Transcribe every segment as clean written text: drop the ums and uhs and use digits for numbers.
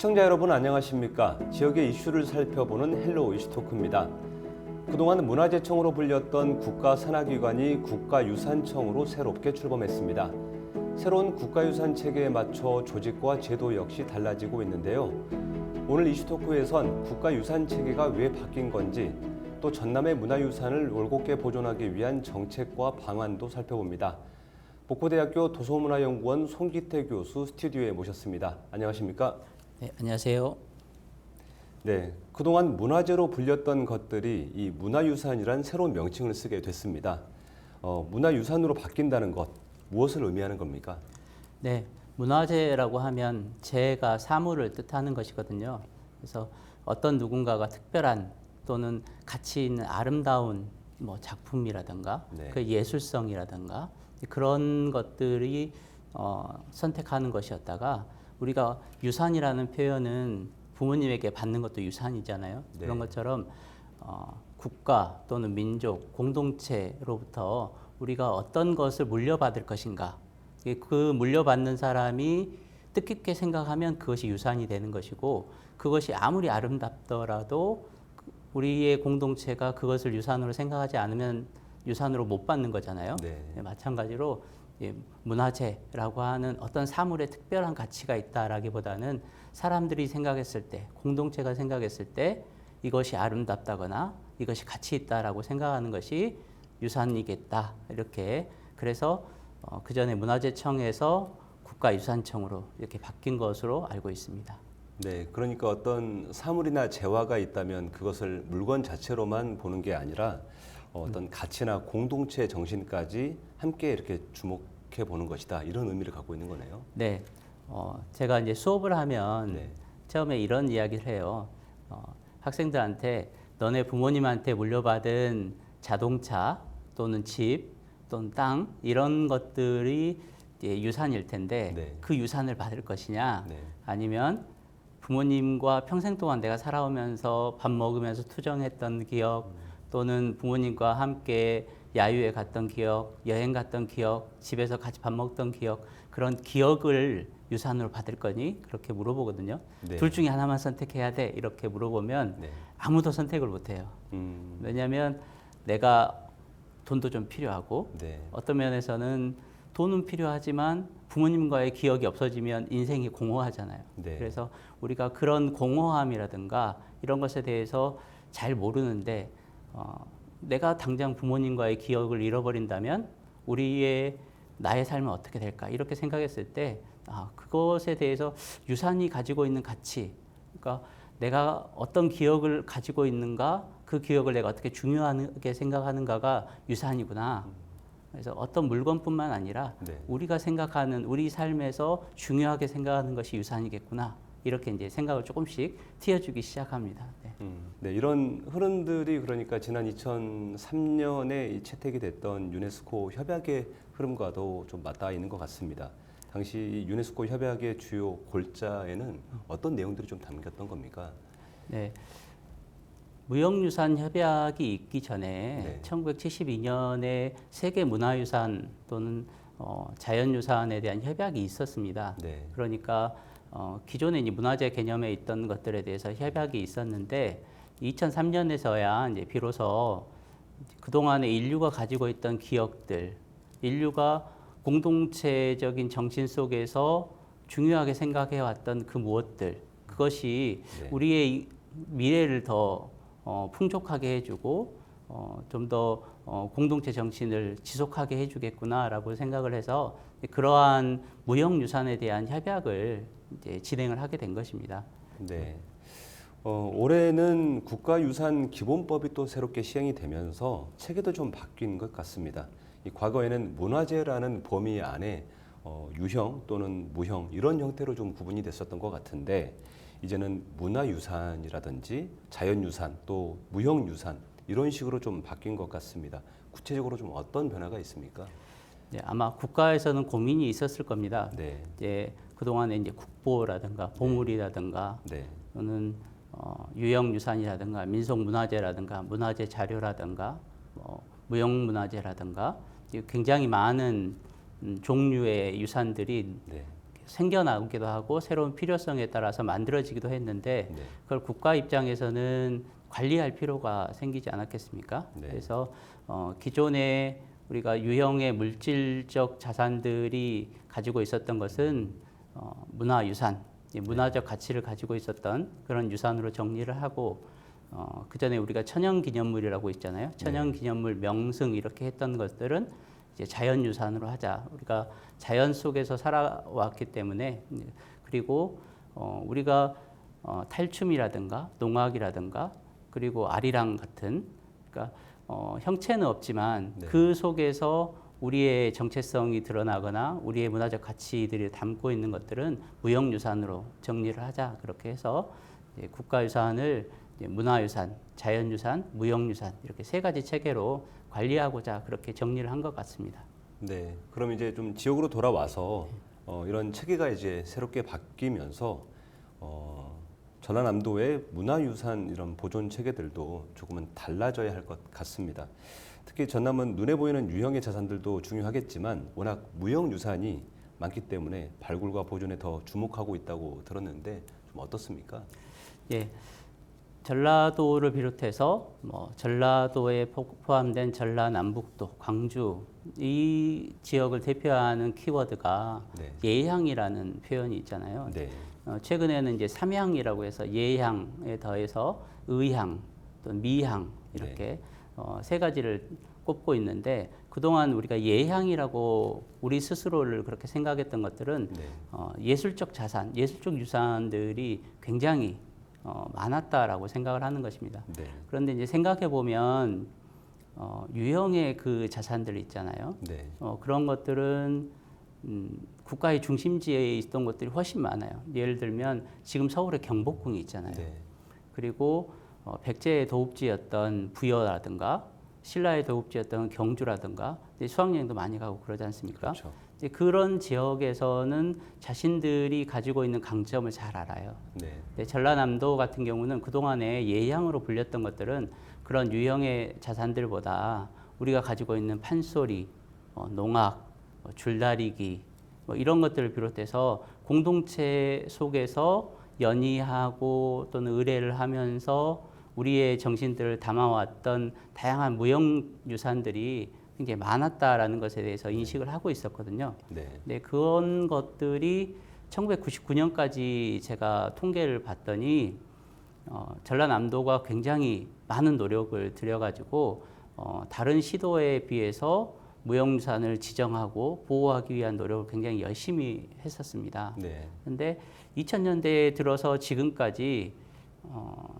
시청자 여러분 안녕하십니까? 지역의 이슈를 살펴보는 헬로 이슈토크입니다. 그동안 문화재청으로 불렸던 국가산하기관이 국가유산청으로 새롭게 출범했습니다. 새로운 국가유산 체계에 맞춰 조직과 제도 역시 달라지고 있는데요. 오늘 이슈토크에선 국가유산 체계가 왜 바뀐 건지, 또 전남의 문화유산을 올곧게 보존하기 위한 정책과 방안도 살펴봅니다. 목포대학교 도서문화연구원 송기태 교수 스튜디오에 모셨습니다. 안녕하십니까? 네, 안녕하세요. 네, 그동안 문화재로 불렸던 것들이 이 문화유산이란 새로운 명칭을 쓰게 됐습니다. 문화유산으로 바뀐다는 것, 무엇을 의미하는 겁니까? 네, 문화재라고 하면 재가 사물을 뜻하는 것이거든요. 그래서 어떤 누군가가 특별한 또는 가치 있는 아름다운 작품이라든가 그 예술성이라든가 그런 것들이 선택하는 것이었다가, 우리가 유산이라는 표현은 부모님에게 받는 것도 유산이잖아요. 네. 그런 것처럼 국가 또는 민족, 공동체로부터 우리가 어떤 것을 물려받을 것인가, 그 물려받는 사람이 뜻깊게 생각하면 그것이 유산이 되는 것이고, 그것이 아무리 아름답더라도 우리의 공동체가 그것을 유산으로 생각하지 않으면 유산으로 못 받는 거잖아요. 네. 마찬가지로 문화재라고 하는 어떤 사물에 특별한 가치가 있다라기보다는 사람들이 생각했을 때, 공동체가 생각했을 때 이것이 아름답다거나 이것이 가치 있다라고 생각하는 것이 유산이겠다, 이렇게. 그래서 그 전에 문화재청에서 국가유산청으로 이렇게 바뀐 것으로 알고 있습니다. 네, 그러니까 어떤 사물이나 재화가 있다면 그것을 물건 자체로만 보는 게 아니라 어떤 가치나 공동체 정신까지 함께 이렇게 주목해 보는 것이다, 이런 의미를 갖고 있는 거네요. 네, 제가 이제 수업을 하면 처음에 이런 이야기를 해요. 학생들한테 너네 부모님한테 물려받은 자동차 또는 집 또는 땅, 이런 것들이 유산일 텐데 그 유산을 받을 것이냐, 아니면 부모님과 평생 동안 내가 살아오면서 밥 먹으면서 투정했던 기억, 또는 부모님과 함께 야유회 갔던 기억, 여행 갔던 기억, 집에서 같이 밥 먹던 기억, 그런 기억을 유산으로 받을 거니? 그렇게 물어보거든요. 둘 중에 하나만 선택해야 돼, 이렇게 물어보면 아무도 선택을 못 해요. 왜냐하면 내가 돈도 좀 필요하고, 어떤 면에서는 돈은 필요하지만 부모님과의 기억이 없어지면 인생이 공허하잖아요. 그래서 우리가 그런 공허함이라든가 이런 것에 대해서 잘 모르는데, 내가 당장 부모님과의 기억을 잃어버린다면 나의 삶은 어떻게 될까, 이렇게 생각했을 때 그것에 대해서 유산이 가지고 있는 가치, 그러니까 내가 어떤 기억을 가지고 있는가, 그 기억을 내가 어떻게 중요하게 생각하는가가 유산이구나. 그래서 어떤 물건뿐만 아니라 우리가 생각하는, 우리 삶에서 중요하게 생각하는 것이 유산이겠구나, 이렇게 이제 생각을 조금씩 틔워주기 시작합니다. 네, 이런 흐름들이 그러니까 지난 2003년에 채택이 됐던 유네스코 협약의 흐름과도 좀 맞닿아 있는 것 같습니다. 당시 유네스코 협약의 주요 골자에는 어떤 내용들이 좀 담겼던 겁니까? 네, 무형유산 협약이 있기 전에 1972년에 세계문화유산 또는 자연유산에 대한 협약이 있었습니다. 그러니까 기존에 이제 문화재 개념에 있던 것들에 대해서 협약이 있었는데, 2003년에서야 이제 비로소 그동안에 인류가 가지고 있던 기억들, 인류가 공동체적인 정신 속에서 중요하게 생각해 왔던 그 무엇들, 그것이 우리의 미래를 더 풍족하게 해주고 좀 더 공동체 정신을 지속하게 해주겠구나라고 생각을 해서 그러한 무형유산에 대한 협약을 이제 진행을 하게 된 것입니다. 네. 올해는 국가유산기본법이 또 새롭게 시행이 되면서 체계도 좀 바뀐 것 같습니다. 과거에는 문화재라는 범위 안에 유형 또는 무형 이런 형태로 좀 구분이 됐었던 것 같은데, 이제는 문화유산이라든지 자연유산 또 무형유산 이런 식으로 좀 바뀐 것 같습니다. 구체적으로 좀 어떤 변화가 있습니까? 네, 아마 국가에서는 고민이 있었을 겁니다. 이제 그동안에 이제 국보라든가 보물이라든가 또는 유형유산이라든가 민속문화재라든가 문화재 자료라든가 무형문화재라든가 굉장히 많은 종류의 유산들이 생겨나기도 하고 새로운 필요성에 따라서 만들어지기도 했는데 네. 그걸 국가 입장에서는 관리할 필요가 생기지 않았겠습니까? 네. 그래서 기존에 우리가 유형의 물질적 자산들이 가지고 있었던 것은 문화유산, 문화적 가치를 가지고 있었던 그런 유산으로 정리를 하고 그 전에 우리가 천연기념물이라고 있잖아요. 천연기념물 명승 이렇게 했던 것들은 이제 자연유산으로 하자. 우리가 자연 속에서 살아왔기 때문에 그리고 우리가 탈춤이라든가 농악이라든가 그리고 아리랑 같은 그러니까 형체는 없지만 네. 그 속에서 우리의 정체성이 드러나거나 우리의 문화적 가치들이 담고 있는 것들은 무형유산으로 정리를 하자. 그렇게 해서 이제 국가유산을 이제 문화유산, 자연유산, 무형유산 이렇게 세 가지 체계로 관리하고자 그렇게 정리를 한 것 같습니다. 네. 그럼 이제 좀 지역으로 돌아와서 이런 체계가 이제 새롭게 바뀌면서 전라남도의 문화유산 이런 보존 체계들도 조금은 달라져야 할 것 같습니다. 특히 전남은 눈에 보이는 유형의 자산들도 중요하겠지만 워낙 무형유산이 많기 때문에 발굴과 보존에 더 주목하고 있다고 들었는데 좀 어떻습니까? 예, 전라도를 비롯해서 전라도에 포함된 전라남북도, 광주 이 지역을 대표하는 키워드가 네. 예향이라는 표현이 있잖아요. 네. 최근에는 이제 삼향이라고 해서 예향에 더해서 의향 또 미향 이렇게 세 가지를 꼽고 있는데 그동안 우리가 예향이라고 우리 스스로를 그렇게 생각했던 것들은 네. 예술적 자산, 예술적 유산들이 굉장히 많았다라고 생각을 하는 것입니다. 네. 그런데 이제 생각해 보면 유형의 그 자산들 있잖아요. 네. 그런 것들은 국가의 중심지에 있던 것들이 훨씬 많아요. 예를 들면 지금 서울에 경복궁이 있잖아요. 네. 그리고 백제의 도읍지였던 부여라든가 신라의 도읍지였던 경주라든가 수학여행도 많이 가고 그러지 않습니까? 그렇죠. 이제 그런 지역에서는 자신들이 가지고 있는 강점을 잘 알아요. 네. 근데 전라남도 같은 경우는 그동안에 예향으로 불렸던 것들은 그런 유형의 자산들보다 우리가 가지고 있는 판소리, 농악, 줄다리기 이런 것들을 비롯해서 공동체 속에서 연희하고 또는 의례를 하면서 우리의 정신들을 담아왔던 다양한 무형 유산들이 굉장히 많았다라는 것에 대해서 인식을 하고 있었거든요. 네. 근데 그런 것들이 1999년까지 제가 통계를 봤더니 전라남도가 굉장히 많은 노력을 들여가지고 다른 시도에 비해서 무형유산을 지정하고 보호하기 위한 노력을 굉장히 열심히 했었습니다. 네. 그런데 2000년대에 들어서 지금까지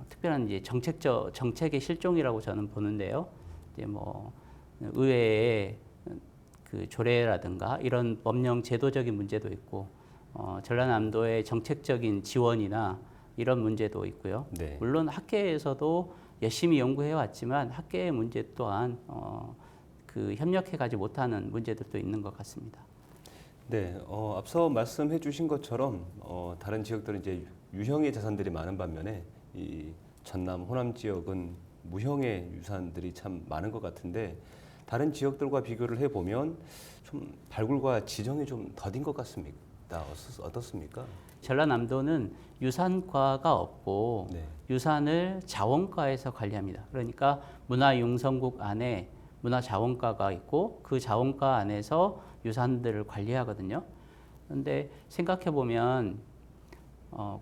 특별한 이제 정책의 실종이라고 저는 보는데요. 이제 의회에 그 조례라든가 이런 법령 제도적인 문제도 있고 전라남도의 정책적인 지원이나 이런 문제도 있고요. 네. 물론 학계에서도 열심히 연구해 왔지만 학계의 문제 또한 그 협력해가지 못하는 문제들도 있는 것 같습니다. 네, 앞서 말씀해 주신 것처럼 다른 지역들은 이제 유형의 자산들이 많은 반면에 이 전남, 호남 지역은 무형의 유산들이 참 많은 것 같은데 다른 지역들과 비교를 해보면 좀 발굴과 지정이 좀 더딘 것 같습니다. 어떻습니까? 전라남도는 유산과가 없고 네. 유산을 자원과에서 관리합니다. 그러니까 문화융성국 안에 문화자원과가 있고 그 자원과 안에서 유산들을 관리하거든요. 그런데 생각해 보면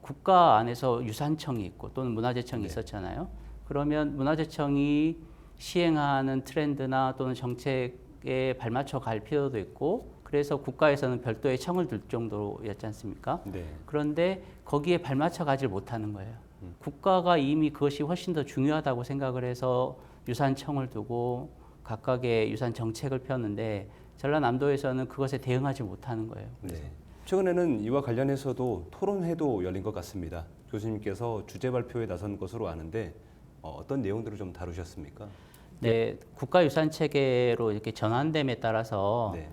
국가 안에서 유산청이 있고 또는 문화재청이 네. 있었잖아요. 그러면 문화재청이 시행하는 트렌드나 또는 정책에 발맞춰 갈 필요도 있고 그래서 국가에서는 별도의 청을 둘 정도였지 않습니까? 네. 그런데 거기에 발맞춰 가질 못하는 거예요. 국가가 이미 그것이 훨씬 더 중요하다고 생각을 해서 유산청을 두고 각각의 유산 정책을 폈는데 전라남도에서는 그것에 대응하지 못하는 거예요. 네. 최근에는 이와 관련해서도 토론회도 열린 것 같습니다. 교수님께서 주제 발표에 나선 것으로 아는데 어떤 내용들을 좀 다루셨습니까? 네, 국가유산 체계로 이렇게 전환됨에 따라서 네.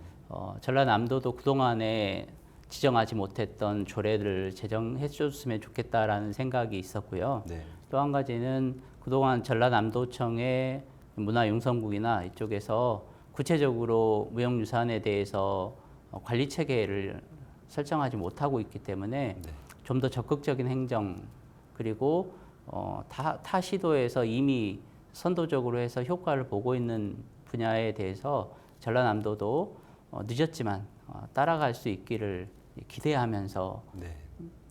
전라남도도 그동안에 지정하지 못했던 조례를 제정해 줬으면 좋겠다라는 생각이 있었고요. 네. 또 한 가지는 그동안 전라남도청의 문화융성국이나 이쪽에서 구체적으로 무형유산에 대해서 관리 체계를 설정하지 못하고 있기 때문에 네. 좀 더 적극적인 행정 그리고 타 시도에서 이미 선도적으로 해서 효과를 보고 있는 분야에 대해서 전라남도도 늦었지만 따라갈 수 있기를 기대하면서 네.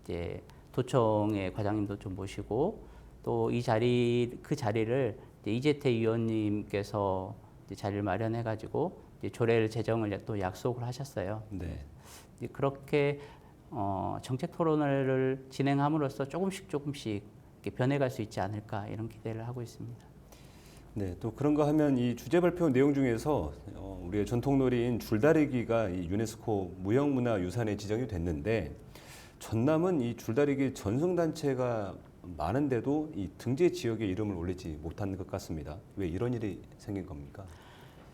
이제 도청의 과장님도 좀 모시고 또 그 자리를 이재태 위원님께서 이제 자리를 마련해 가지고 조례를 제정을 또 약속을 하셨어요. 네. 이제 그렇게 정책 토론회를 진행함으로써 조금씩 이렇게 변해갈 수 있지 않을까 이런 기대를 하고 있습니다. 네, 또 그런가 하면 이 주제 발표 내용 중에서 우리의 전통놀이인 줄다리기가 이 유네스코 무형문화유산에 지정이 됐는데 전남은 이 줄다리기 전승단체가 많은데도 이 등재 지역에 이름을 올리지 못한 것 같습니다. 왜 이런 일이 생긴 겁니까?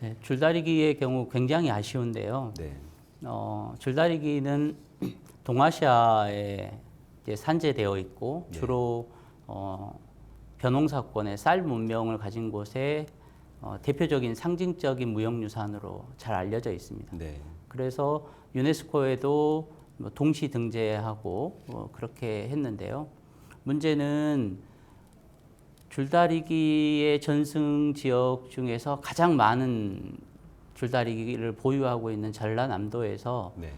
네, 줄다리기의 경우 굉장히 아쉬운데요. 네, 줄다리기는 동아시아에 이제 산재되어 있고 네. 주로 벼농사권의 쌀 문명을 가진 곳에 대표적인 상징적인 무형유산으로 잘 알려져 있습니다. 네, 그래서 유네스코에도 동시 등재하고 그렇게 했는데요. 문제는 줄다리기의 전승 지역 중에서 가장 많은 줄다리기를 보유하고 있는 전라남도에서 네,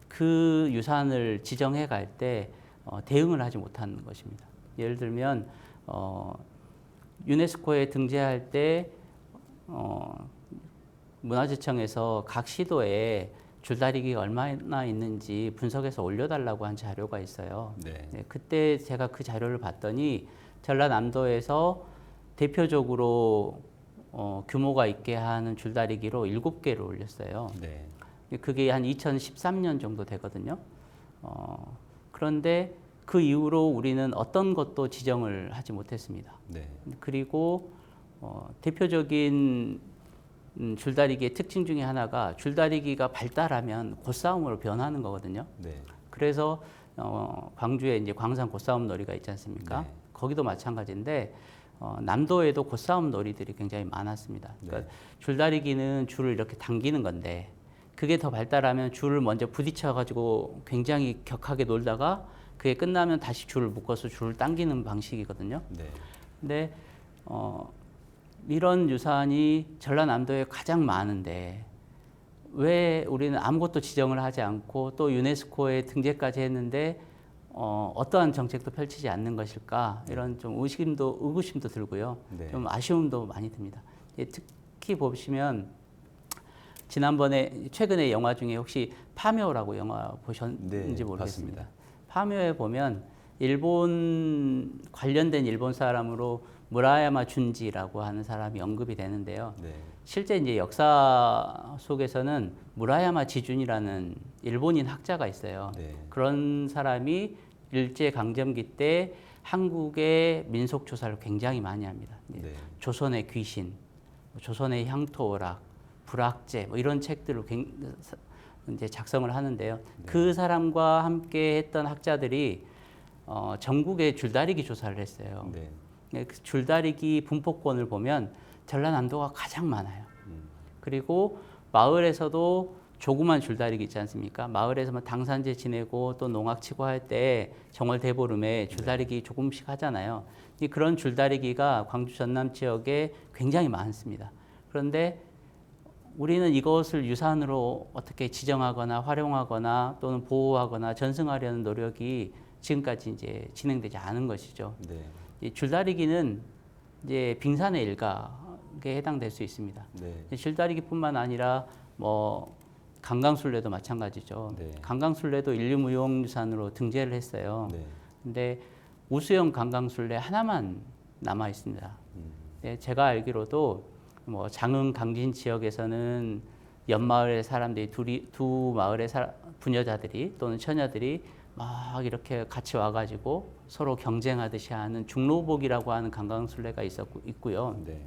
그 유산을 지정해 갈 때 대응을 하지 못하는 것입니다. 예를 들면 유네스코에 등재할 때 문화재청에서 각 시도에 줄다리기가 얼마나 있는지 분석해서 올려달라고 한 자료가 있어요. 네, 네, 그때 제가 그 자료를 봤더니 전라남도에서 대표적으로 규모가 있게 하는 줄다리기로 7개를 올렸어요. 네, 그게 한 2013년 정도 되거든요. 그런데 그 이후로 우리는 어떤 것도 지정을 하지 못했습니다. 네, 그리고 대표적인 줄다리기의 특징 중에 하나가 줄다리기가 발달하면 곧싸움으로 변하는 거거든요. 네, 그래서 광주에 이제 광산 곧싸움 놀이가 있지 않습니까? 네. 거기도 마찬가지인데 남도에도 곧싸움 놀이들이 굉장히 많았습니다. 그러니까 줄다리기는 줄을 이렇게 당기는 건데 그게 더 발달하면 줄을 먼저 부딪혀 가지고 굉장히 격하게 놀다가 그게 끝나면 다시 줄을 묶어서 줄을 당기는 방식이거든요. 네, 근데 이런 유산이 전라남도에 가장 많은데 왜 우리는 아무것도 지정을 하지 않고 또 유네스코에 등재까지 했는데 어떠한 정책도 펼치지 않는 것일까 이런 좀 의구심도 들고요. 네. 좀 아쉬움도 많이 듭니다. 특히 보시면 지난번에 최근에 영화 중에 혹시 파묘라고 영화 보셨는지 네, 모르겠습니다. 봤습니다. 파묘에 보면 일본 관련된 일본 사람으로 무라야마 준지라고 하는 사람이 언급이 되는데요. 네, 실제 이제 역사 속에서는 무라야마 지준이라는 일본인 학자가 있어요. 네, 그런 사람이 일제 강점기 때 한국의 민속 조사를 굉장히 많이 합니다. 네, 조선의 귀신, 조선의 향토오락, 불학제 뭐 이런 책들을 이제 작성을 하는데요. 그 사람과 함께 했던 학자들이 전국에 줄다리기 조사를 했어요. 네, 그 줄다리기 분포권을 보면 전라남도가 가장 많아요. 그리고 마을에서도 조그만 줄다리기 있지 않습니까? 마을에서 뭐 당산제 지내고 또 농악 치고 할 때 정월 대보름에 줄다리기 조금씩 하잖아요. 그런 줄다리기가 광주 전남 지역에 굉장히 많습니다. 그런데 우리는 이것을 유산으로 어떻게 지정하거나 활용하거나 또는 보호하거나 전승하려는 노력이 지금까지 이제 진행되지 않은 것이죠. 네, 이 줄다리기는 이제 빙산의 일각에 해당될 수 있습니다. 네, 줄다리기뿐만 아니라 뭐 강강술래도 마찬가지죠. 네. 강강술래도 인류무형유산으로 등재를 했어요. 네, 근데 우수형 강강술래 하나만 남아 있습니다. 네, 제가 알기로도 뭐 장흥 강진 지역에서는 옆 마을의 사람들이 두 마을의 부녀자들이 또는 처녀들이 막 이렇게 같이 와가지고 서로 경쟁하듯이 하는 중로복이라고 하는 강강술래가 있고요. 네,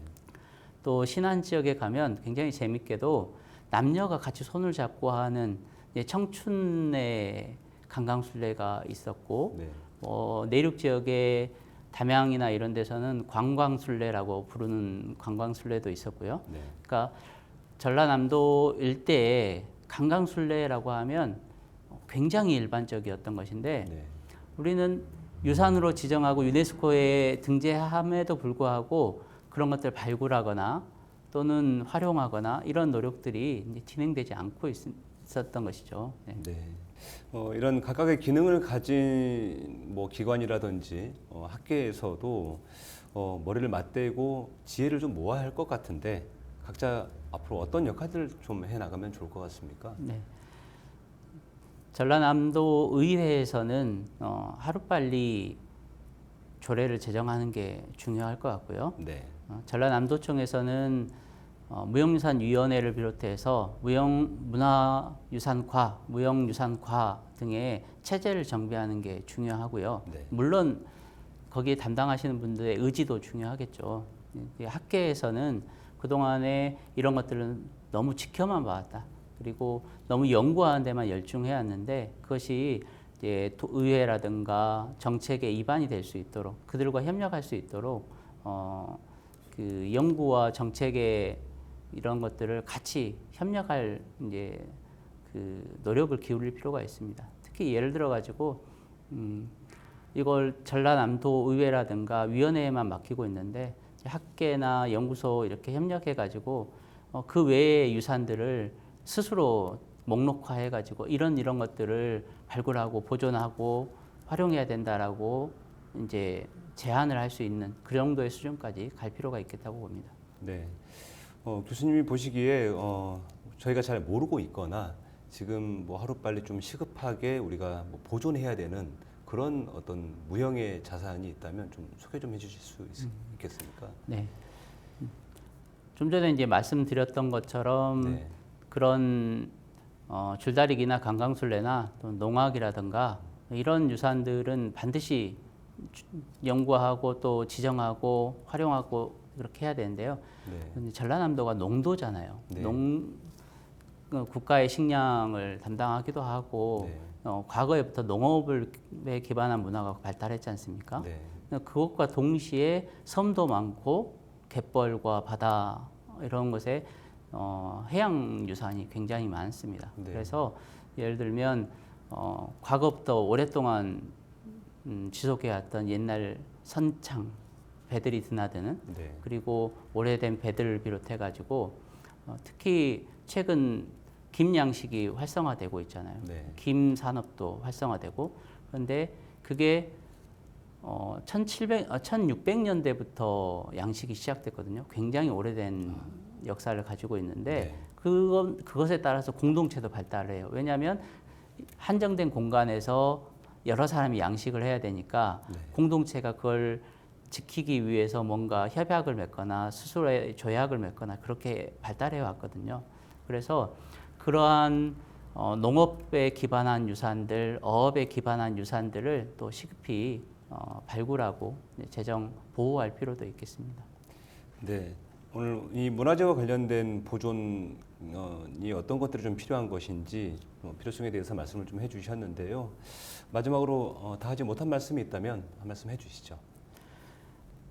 또 신안 지역에 가면 굉장히 재밌게도 남녀가 같이 손을 잡고 하는 청춘의 강강술래가 있었고, 네, 내륙 지역에 담양이나 이런 데서는 관광술래라고 부르는 관광술래도 있었고요. 네, 그러니까 전라남도 일대에 관광술래라고 하면 굉장히 일반적이었던 것인데 네. 우리는 유산으로 지정하고 유네스코에 등재함에도 불구하고 그런 것들을 발굴하거나 또는 활용하거나 이런 노력들이 이제 진행되지 않고 있었던 것이죠. 네. 네. 이런 각각의 기능을 가진 뭐 기관이라든지 학계에서도 머리를 맞대고 지혜를 좀 모아야 할 것 같은데 각자 앞으로 어떤 역할들을 좀 해나가면 좋을 것 같습니까? 네. 전라남도 의회에서는 하루빨리 조례를 제정하는 게 중요할 것 같고요. 네. 전라남도청에서는 무형유산위원회를 비롯해서 문화유산과, 무형유산과 등의 체제를 정비하는 게 중요하고요. 네. 물론 거기에 담당하시는 분들의 의지도 중요하겠죠. 학계에서는 그동안에 이런 것들은 너무 지켜만 봐왔다. 그리고 너무 연구하는 데만 열중해 왔는데 그것이 이제 의회라든가 정책의 입안이 될 수 있도록 그들과 협력할 수 있도록 그 연구와 정책의 이런 것들을 같이 협력할 이제 그 노력을 기울일 필요가 있습니다. 특히 예를 들어 가지고 이걸 전라남도 의회라든가 위원회에만 맡기고 있는데 학계나 연구소 이렇게 협력해 가지고 그 외의 유산들을 스스로 목록화해 가지고 이런 것들을 발굴하고 보존하고 활용해야 된다라고 이제 제안을 할 수 있는 그 정도의 수준까지 갈 필요가 있겠다고 봅니다. 네. 교수님이 보시기에 저희가 잘 모르고 있거나 지금 뭐 하루빨리 좀 시급하게 우리가 뭐 보존해야 되는 그런 어떤 무형의 자산이 있다면 좀 소개 좀 해주실 수 있겠습니까? 네. 좀 전에 이제 말씀드렸던 것처럼 네. 그런 줄다리기나 강강술래나 또 농악이라든가 이런 유산들은 반드시 연구하고 또 지정하고 활용하고 그렇게 해야 되는데요. 네. 전라남도가 농도잖아요. 네. 국가의 식량을 담당하기도 하고 네. 과거에부터 농업에 기반한 문화가 발달했지 않습니까? 네. 그것과 동시에 섬도 많고 갯벌과 바다 이런 곳에 해양 유산이 굉장히 많습니다. 네. 그래서 예를 들면 과거부터 오랫동안 지속해왔던 옛날 선창 배들이 드나드는 네. 그리고 오래된 배들을 비롯해 가지고 특히 최근 김 양식이 활성화되고 있잖아요. 네. 김 산업도 활성화되고 그런데 그게 1600년대부터 양식이 시작됐거든요. 굉장히 오래된 역사를 가지고 있는데 네. 그것에 따라서 공동체도 발달해요. 왜냐하면 한정된 공간에서 여러 사람이 양식을 해야 되니까 네. 공동체가 그걸 지키기 위해서 뭔가 협약을 맺거나 스스로의 조약을 맺거나 그렇게 발달해 왔거든요. 그래서 그러한 농업에 기반한 유산들, 어업에 기반한 유산들을 또 시급히 발굴하고 재정 보호할 필요도 있겠습니다. 네. 오늘 이 문화재와 관련된 보존이 어떤 것들이 좀 필요한 것인지 필요성에 대해서 말씀을 좀 해주셨는데요. 마지막으로 다 하지 못한 말씀이 있다면 한 말씀 해주시죠.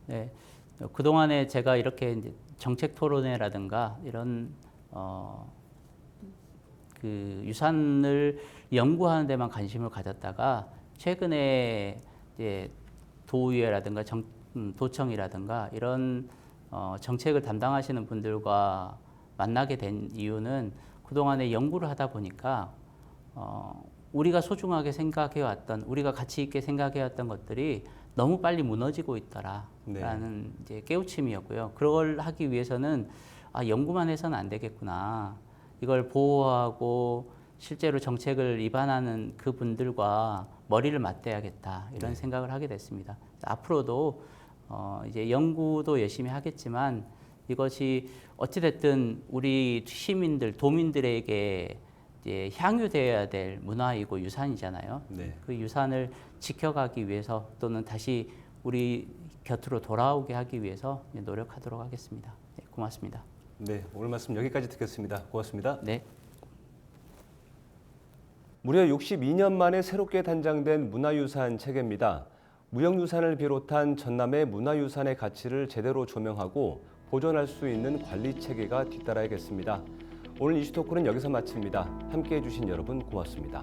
네, 그 동안에 제가 이렇게 이제 정책 토론회라든가 이런 그 유산을 연구하는 데만 관심을 가졌다가 최근에 이제 도의회라든가 도청이라든가 이런 정책을 담당하시는 분들과 만나게 된 이유는 그동안에 연구를 하다 보니까 우리가 소중하게 생각해왔던 우리가 가치 있게 생각해왔던 것들이 너무 빨리 무너지고 있더라라는 네. 이제 깨우침이었고요. 그걸 하기 위해서는 연구만 해서는 안 되겠구나. 이걸 보호하고 실제로 정책을 입안하는 그 분들과 머리를 맞대야겠다 이런 네. 생각을 하게 됐습니다. 앞으로도 이제 연구도 열심히 하겠지만 이것이 어찌됐든 우리 시민들, 도민들에게 이제 향유되어야 될 문화이고 유산이잖아요. 네. 그 유산을 지켜가기 위해서 또는 다시 우리 곁으로 돌아오게 하기 위해서 노력하도록 하겠습니다. 네, 고맙습니다. 네, 오늘 말씀 여기까지 듣겠습니다. 고맙습니다. 네. 무려 62년 만에 새롭게 단장된 문화유산 체계입니다. 무형유산을 비롯한 전남의 문화유산의 가치를 제대로 조명하고 보존할 수 있는 관리 체계가 뒤따라야겠습니다. 오늘 이슈토크는 여기서 마칩니다. 함께해 주신 여러분 고맙습니다.